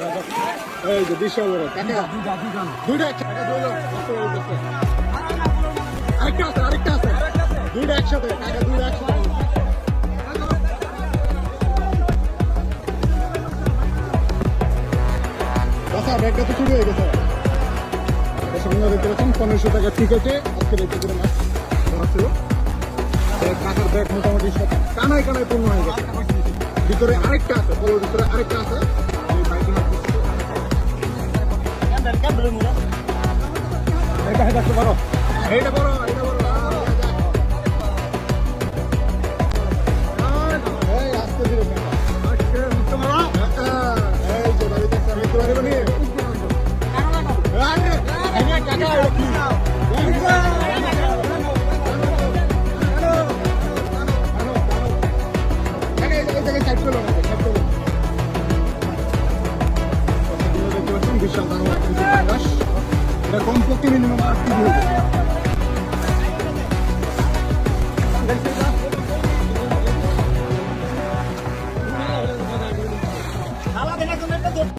এই যে বিশাল বড় কাকা দুইটা একসাথে আরেকটা আছে দুইটা একসাথে কাকা দুইটা একসাথে আচ্ছা ব্যাগটা তো শুরু হয়ে গেছে সঙ্গে দেখতে পাচ্ছেন 1500 টাকা টিকেটে আজকে দেখতে করে মাছ ধরা ছিল কাকার ব্যাগ মোটামুটি সব কানায় কানায় পূর্ণ হয়ে গেছে ভিতরে আরেকটা আছে পরের ভিতরে আরেকটা আছে এটা বড় এইটা বড় এইটা বড় আস্তে ধীরে এই যে বাড়িতে দেখতে পারবেন বিশাল কমপক্ষে মিনিমাম 8 কেজি